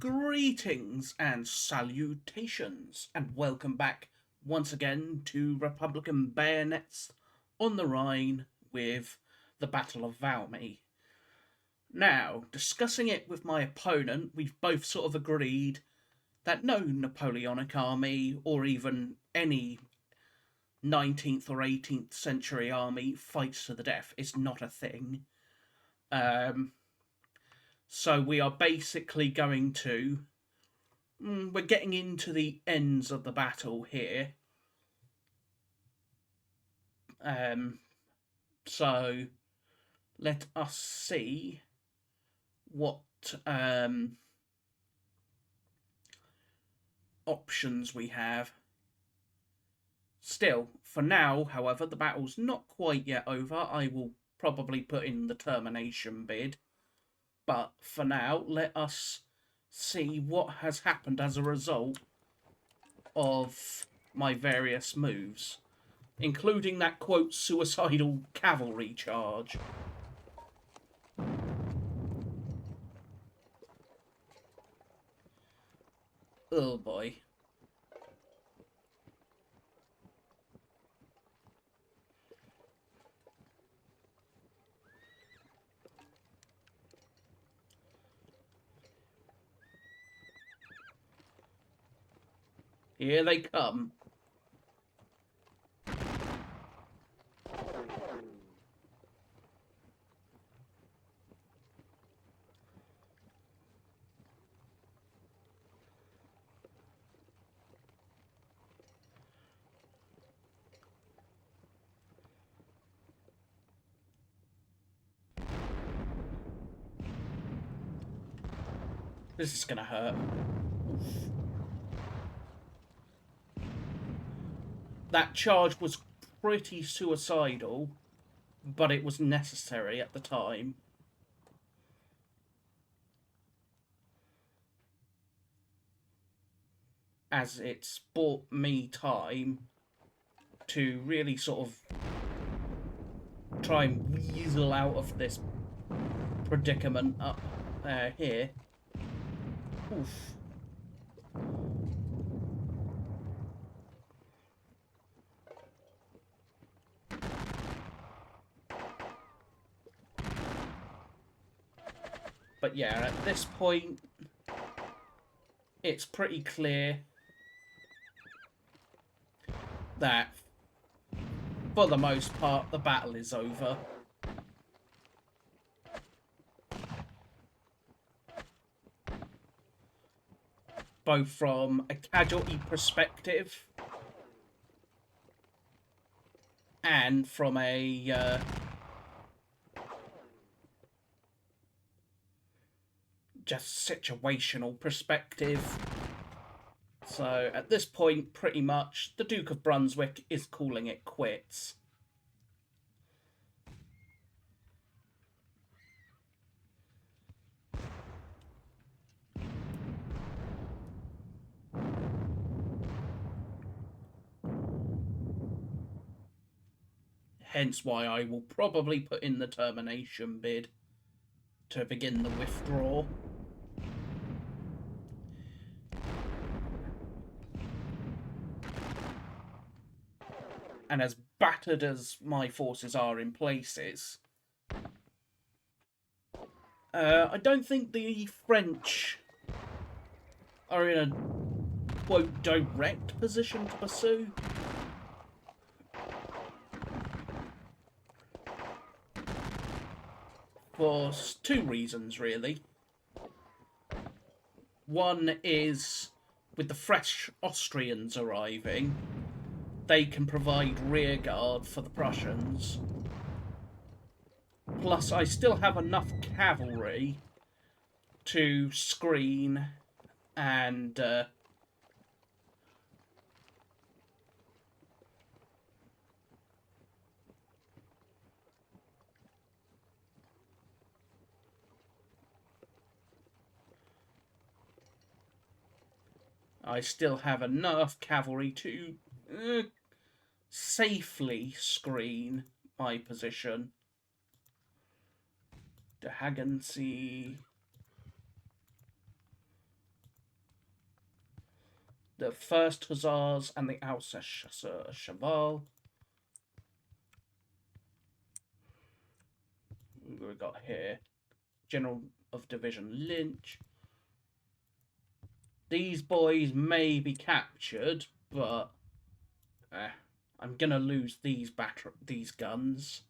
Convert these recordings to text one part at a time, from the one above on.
Greetings and salutations, and welcome back once again to Republican Bayonets on the Rhine with the Battle of Valmy. Now, discussing it with my opponent, we've both sort of agreed that no Napoleonic army or even any 19th or 18th century army fights to the death. It's not a thing. Um, so we are basically going to we're getting into the ends of the battle here. Um, so let us see what options we have. Still, for now, however, the battle's not quite yet over. I will probably put in the termination bid. But for now, let us see what has happened as a result of my various moves, including that quote suicidal cavalry charge. Oh boy. Here they come. This is gonna hurt. That charge was pretty suicidal, but it was necessary at the time. As it's bought me time to really sort of try and weasel out of this predicament up here. Oof. But yeah, at this point, it's pretty clear that, for the most part, the battle is over. Both from a casualty perspective and from a just situational perspective. So at this point, pretty much, the Duke of Brunswick is calling it quits. Hence why I will probably put in the termination bid to begin the withdrawal. And as battered as my forces are in places, I don't think the French are in a, quote, direct position to pursue. For two reasons, really. One is, with the fresh Austrians arriving, they can provide rearguard for the Prussians. Plus, I still have enough cavalry to screen and I still have enough cavalry to safely screen my position. De Hagensee. the 1st Hussars and the Alsace Cheval. We've got here General of Division Lynch. These boys may be captured, but I'm gonna lose these guns.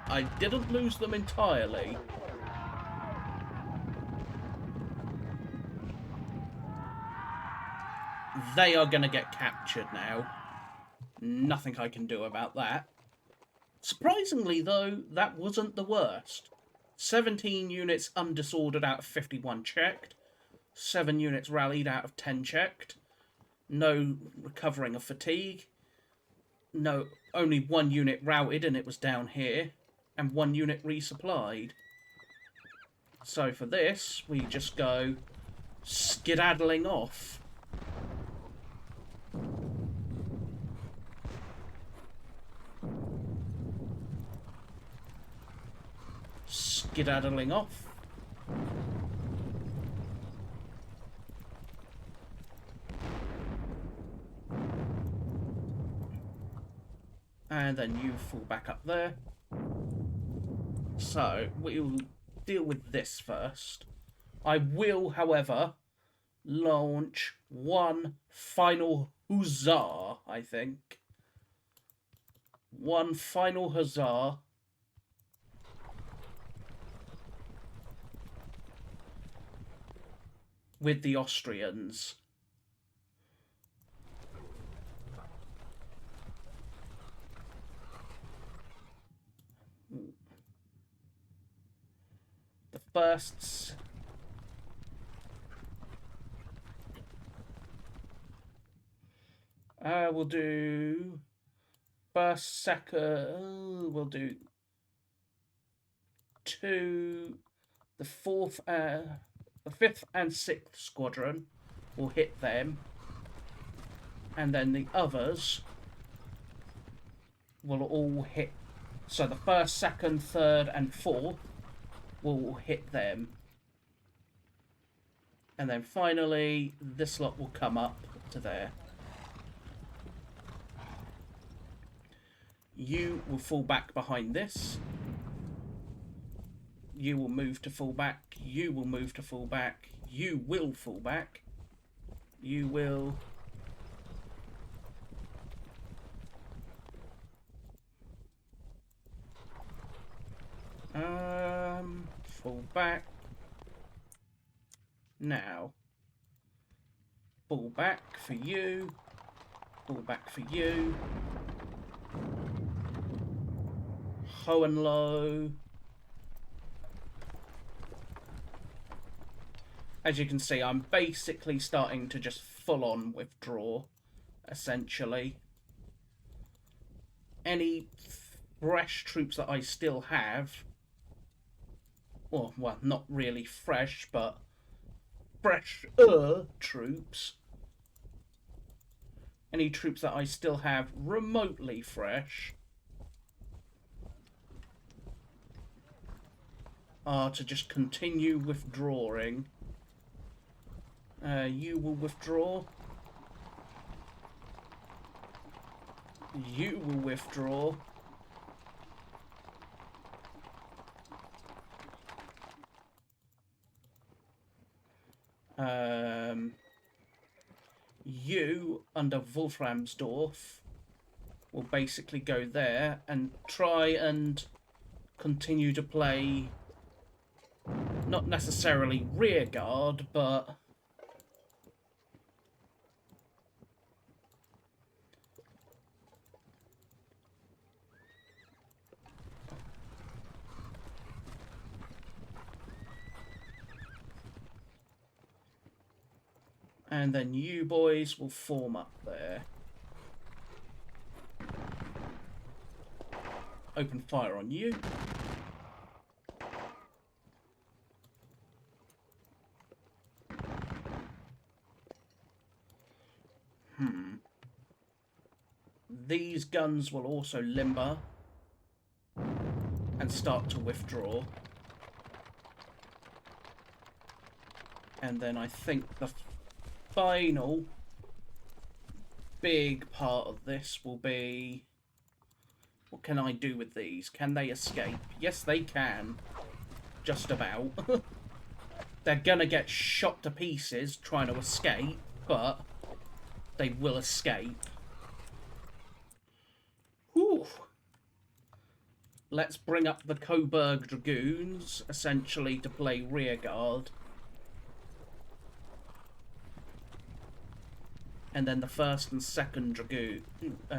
I didn't lose them entirely. They are going to get captured now. Nothing I can do about that. Surprisingly, though, that wasn't the worst. 17 units undisordered out of 51 checked. 7 units rallied out of 10 checked. No recovering of fatigue. No, only 1 unit routed and it was down here. And 1 unit resupplied. So for this, we just go skedaddling off. Skedaddling off. And then you fall back up there. So, we'll deal with this first. I will, however, launch one final huzzah, I think. One final huzzah. With the Austrians. The firsts. We'll do first, second. We'll do 2. The 4th, the 5th and 6th squadron will hit them, and then the others will all hit. So the 1st, 2nd, 3rd, and 4th will hit them, and then finally this lot will come up to there. You will fall back behind this. You will move to fall back. You will move to fall back. You will fall back. You will... fall back. Now. Fall back for you. Fall back for you. Hohenlohe. As you can see, I'm basically starting to just full-on withdraw, essentially. Any fresh troops that I still have, well, not really fresh, but fresher troops. Any troops that I still have remotely fresh are to just continue withdrawing. You will withdraw. You will withdraw. You, under Wolframsdorf, will basically go there and try and continue to play, not necessarily rear guard, but and then you boys will form up there. Open fire on you. these guns will also limber and start to withdraw. And then I think the final big part of this will be, what can I do with these? Can they escape? Yes, they can. Just about. They're gonna get shot to pieces trying to escape, but they will escape. Whew. Let's bring up the Coburg Dragoons, essentially to play rearguard. And then the 1st and 2nd Dragoon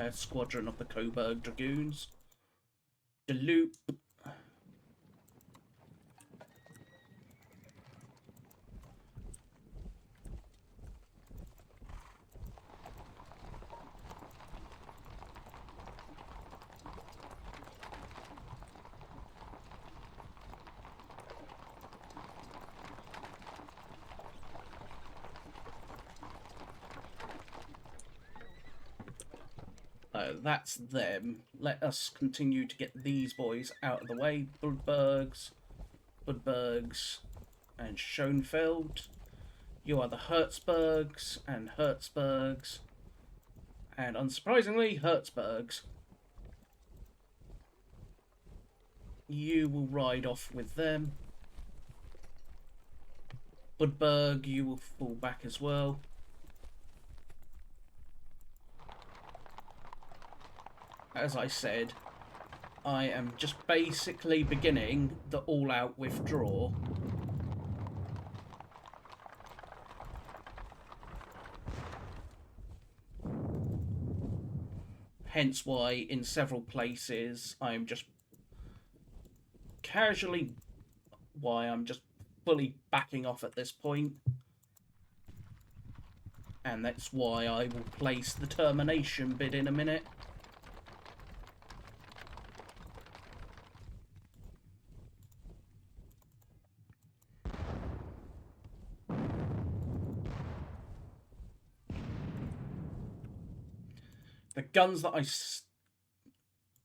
squadron of the Coburg Dragoons. Deloop. That's them. Let us continue to get these boys out of the way. Budbergs, and Schoenfeld. You are the Hertzbergs, and unsurprisingly, Hertzbergs. You will ride off with them. Budberg, you will fall back as well. As I said, I am just basically beginning the all-out withdraw. Hence why in several places I'm just fully backing off at this point. And that's why I will place the termination bid in a minute.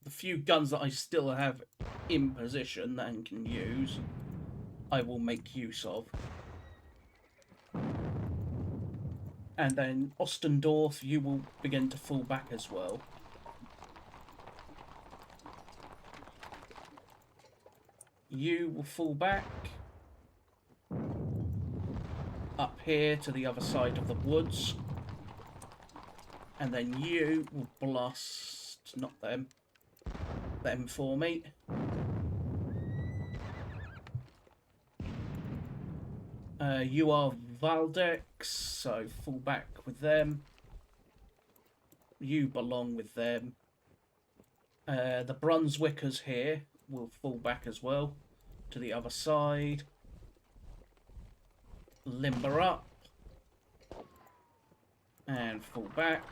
The few guns that I still have in position and can use, I will make use of. And then Ostendorf, you will begin to fall back as well. You will fall back up here to the other side of the woods. And then you will blast, not them for me. You are Valdex, so fall back with them. You belong with them. The Brunswickers here will fall back as well to the other side. Limber up. And fall back.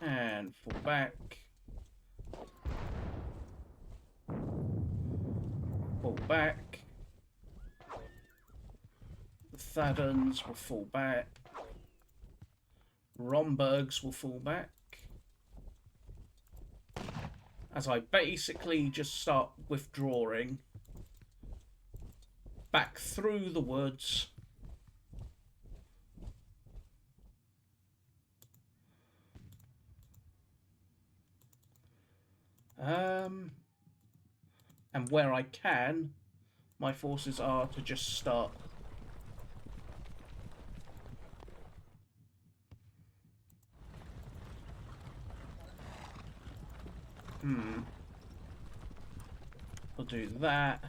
And fall back. Fall back. The Thadans will fall back. Rombergs will fall back. As I basically just start withdrawing back through the woods. And where I can, my forces are to just start We'll do that.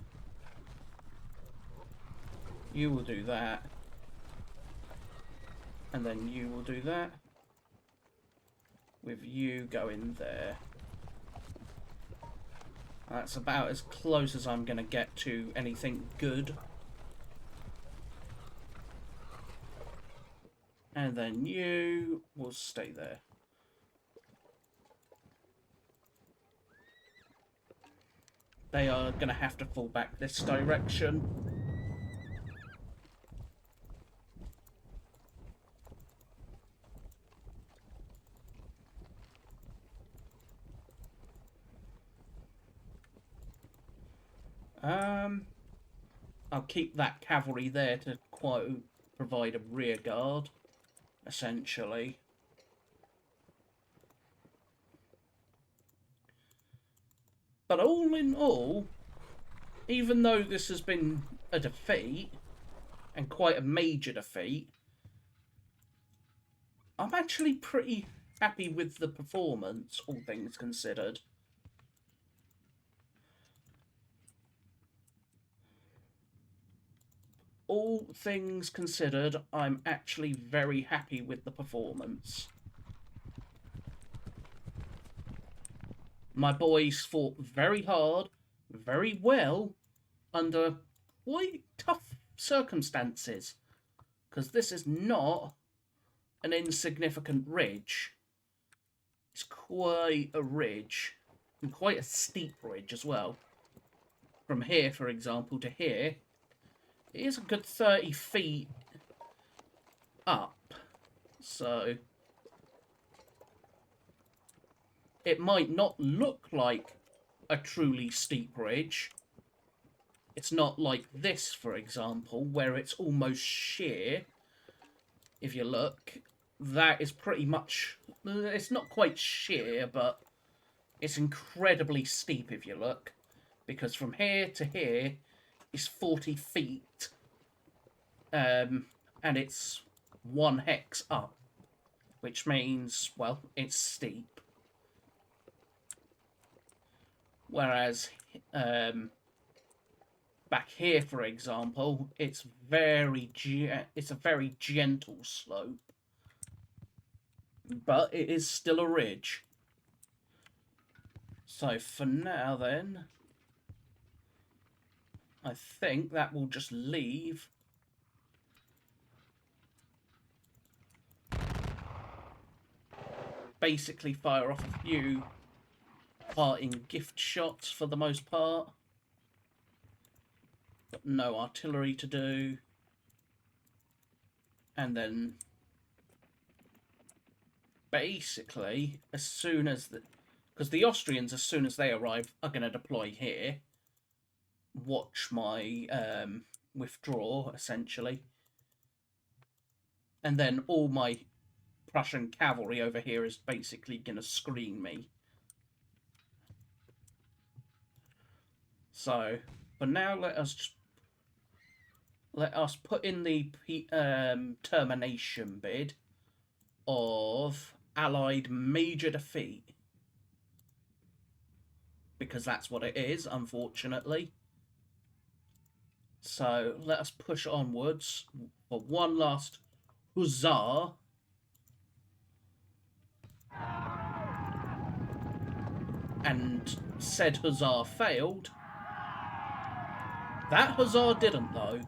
You will do that. And then you will do that. With you going there. That's about as close as I'm going to get to anything good. And then you will stay there. They are going to have to fall back this direction. I'll keep that cavalry there to quote provide a rear guard, essentially. But all in all, even though this has been a defeat, and quite a major defeat, I'm actually pretty happy with the performance, all things considered. All things considered, I'm actually very happy with the performance. My boys fought very hard, very well, under quite tough circumstances, because this is not an insignificant ridge. It's quite a ridge, and quite a steep ridge as well. From here, for example, to here, it is a good 30 feet up, so it might not look like a truly steep ridge. It's not like this, for example, where it's almost sheer. If you look, that is pretty much... It's not quite sheer, but it's incredibly steep if you look. Because from here to here is 40 feet. And it's one hex up. Which means, well, it's steep. Whereas back here, for example, it's a very gentle slope, but it is still a ridge. So for now, then, I think that will just leave basically fire off a few parting gift shots for the most part. Got no artillery to do. And then basically, as soon as because the Austrians, as soon as they arrive, are going to deploy here. Watch my withdraw, essentially. And then all my Prussian cavalry over here is basically going to screen me. So, for now, let us put in the termination bid of Allied major defeat. Because that's what it is, unfortunately. So, let us push onwards for one last huzzah. And said huzzah failed. That huzzah didn't, though.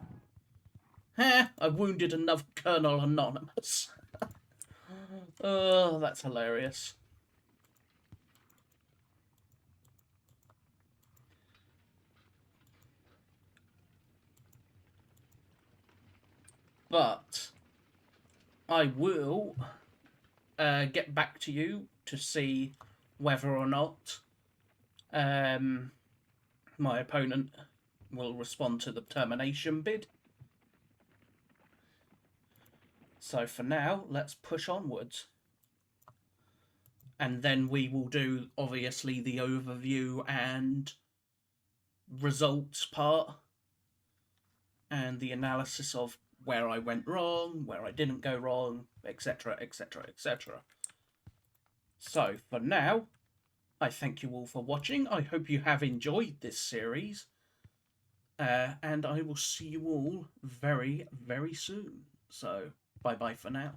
I wounded another Colonel Anonymous. Oh, that's hilarious. But I will get back to you to see whether or not my opponent will respond to the termination bid. So for now, let's push onwards. And then we will do, obviously, the overview and results part. And the analysis of where I went wrong, where I didn't go wrong, etc, etc, etc. So, for now, I thank you all for watching. I hope you have enjoyed this series. And I will see you all very, very soon. So, bye-bye for now.